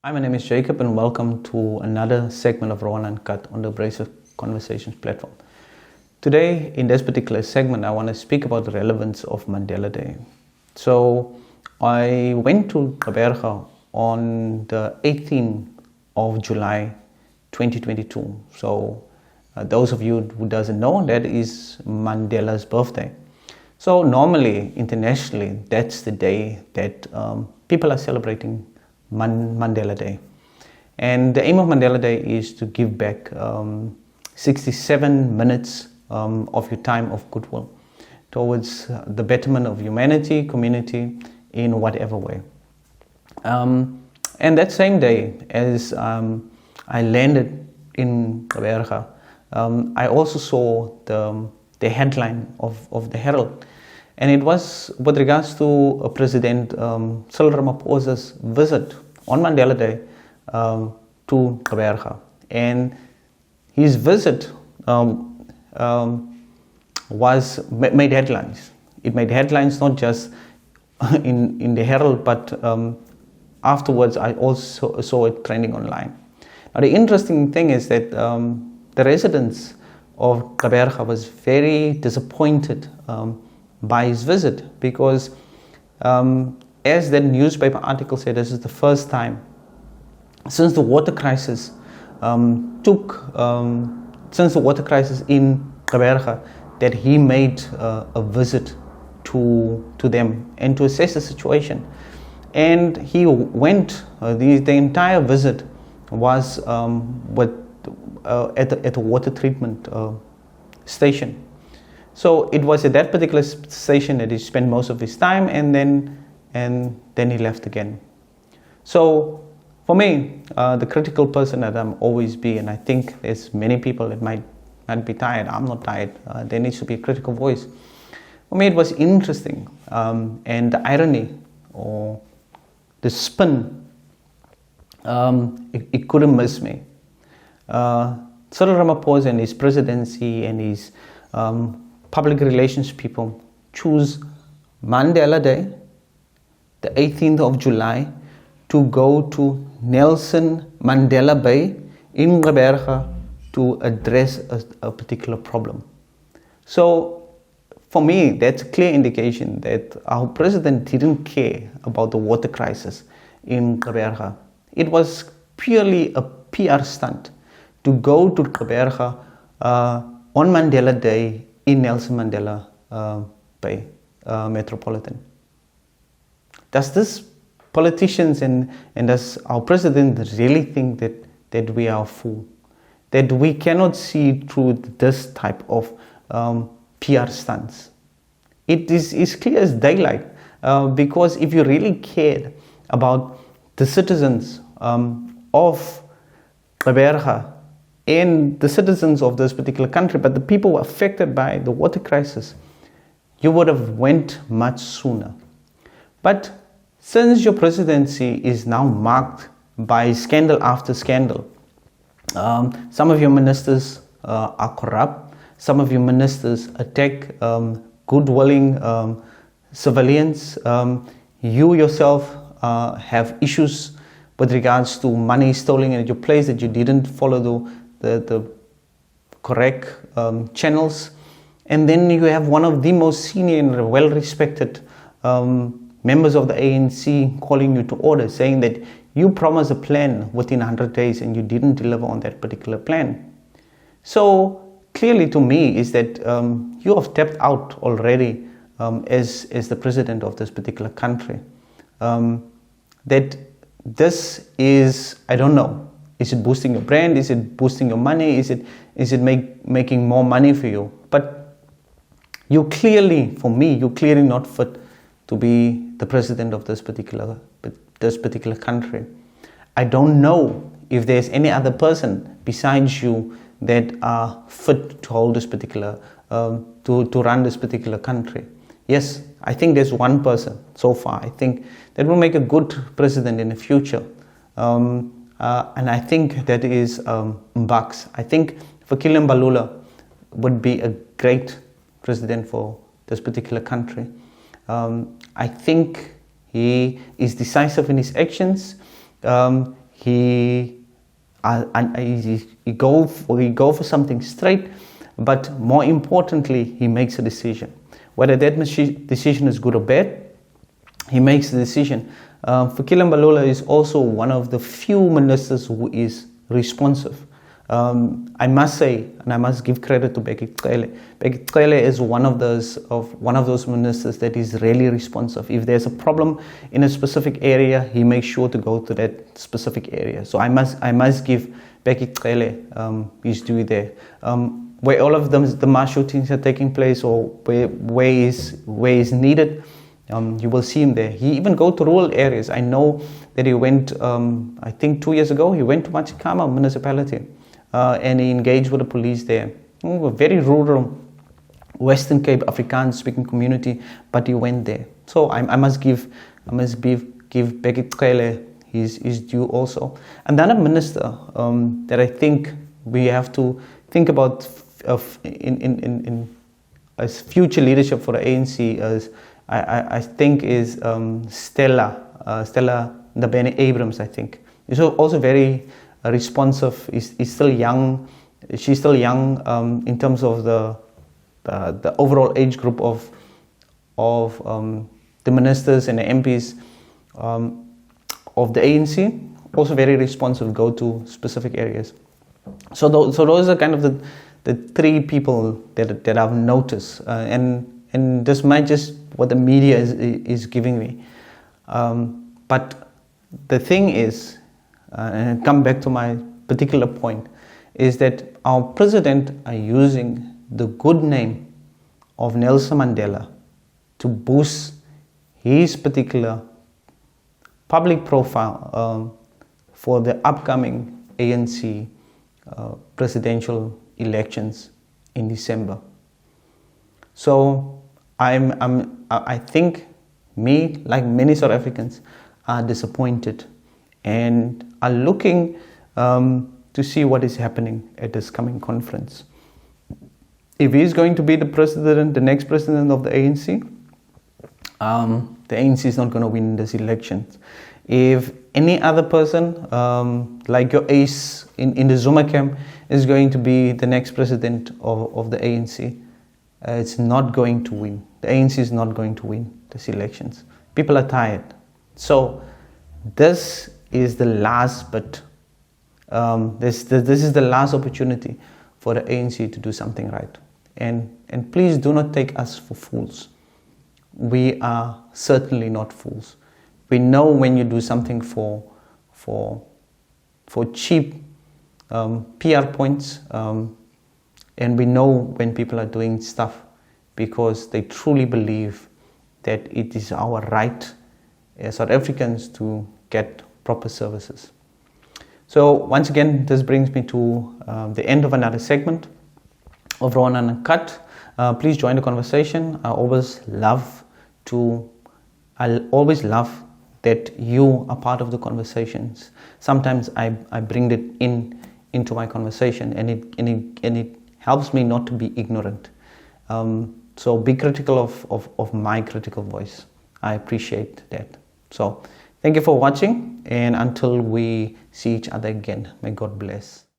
Hi, my name is Jacob and welcome to another segment of Raw and Uncut on the Abrasive Conversations platform. Today, in this particular segment, I want to speak about the relevance of Mandela Day. So, I went to Gqeberha on the 18th of July 2022. So, those of you who doesn't know, that is Mandela's birthday. So, normally, internationally, that's the day that people are celebrating Mandela Day. And the aim of Mandela Day is to give back 67 minutes of your time of goodwill towards the betterment of humanity, community, in whatever way. And that same day, as I landed in Gqeberha, I also saw the headline of the Herald. And it was with regards to President Cyril Ramaphosa's visit on Mandela Day to Gqeberha. And his visit made headlines. It made headlines not just in the Herald, but afterwards I also saw it trending online. Now the interesting thing is that the residents of Gqeberha was very disappointed by his visit, because as that newspaper article said, this is the first time since the water crisis in Gqeberha that he made a visit to them and to assess the situation. And he went, the entire visit was at the water treatment station. So it was at that particular station that he spent most of his time, and then he left again. So for me, the critical person that I'm always be, and I think there's many people that might be tired. I'm not tired. There needs to be a critical voice. For me, it was interesting, and the irony or the spin, it couldn't miss me. Cyril Ramaphosa and his presidency and his public relations people choose Mandela Day, the 18th of July, to go to Nelson Mandela Bay in Gqeberha to address a particular problem. So for me, that's a clear indication that our president didn't care about the water crisis in Gqeberha. It was purely a PR stunt to go to Gqeberha on Mandela Day in Nelson Mandela Bay Metropolitan. Does this politicians and does our president really think that we are a fool? That we cannot see through this type of PR stunts? It is clear as daylight, because if you really cared about the citizens of Gqeberha and the citizens of this particular country, but the people affected by the water crisis, you would have went much sooner. But since your presidency is now marked by scandal after scandal, some of your ministers are corrupt, some of your ministers attack good-willing civilians, you yourself have issues with regards to money stolen at your place, that you didn't follow the correct channels, and then you have one of the most senior and well-respected members of the ANC calling you to order, saying that you promised a plan within 100 days and you didn't deliver on that particular plan. So clearly to me is that you have tapped out already as the president of this particular country. That this is, I don't know, is it boosting your brand? Is it boosting your money? Is it making more money for you? But you clearly, for me, you're clearly not fit to be the president of this particular country. I don't know if there's any other person besides you that are fit to hold this particular, to run this particular country. Yes, I think there's one person so far, I think, that will make a good president in the future. And I think that is Mbaks. I think Fikile Mbalula would be a great president for this particular country. I think he is decisive in his actions. he go for something straight, but more importantly, he makes a decision. Whether that decision is good or bad, he makes the decision. Fikile Mbalula is also one of the few ministers who is responsive. I must say, and I must give credit to Gqeberha. Gqeberha is one of those ministers that is really responsive. If there's a problem in a specific area, he makes sure to go to that specific area. So I must give Gqeberha his due there. Where all of them, the mass shootings are taking place, or where is needed, you will see him there. He even go to rural areas. I know that he went, I think 2 years ago, he went to Machikama municipality. And he engaged with the police there. A very rural, Western Cape Afrikaans speaking community, but he went there. So I must give Gqeberha his due also. Another minister that I think we have to think about as future leadership for the ANC I think is Stella Ndabeni Abrams. I think is also very responsive. Is still young. She's still young in terms of the overall age group of the ministers and the MPs of the ANC. Also very responsive. Go to specific areas. So those are kind of the three people that I've noticed, and this might just what the media is giving me. But the thing is, and I come back to my particular point, is that our president are using the good name of Nelson Mandela to boost his particular public profile for the upcoming ANC presidential elections in December. So I think me, like many South Africans, are disappointed and are looking to see what is happening at this coming conference. If he's going to be the next president of the ANC, the ANC is not going to win this election. If any other person, like your ace in the Zuma camp, is going to be the next president of the ANC, it's not going to win. The ANC is not going to win these elections. People are tired. So this is the last, but this is the last opportunity for the ANC to do something right. And please do not take us for fools. We are certainly not fools. We know when you do something for cheap PR points, and we know when people are doing stuff because they truly believe that it is our right as South Africans to get proper services. So once again, this brings me to the end of another segment of Raw and Uncut. Please join the conversation. I always love that you are part of the conversations. Sometimes I bring it into my conversation, and it helps me not to be ignorant. So be critical of my critical voice. I appreciate that. So thank you for watching, and until we see each other again, may God bless.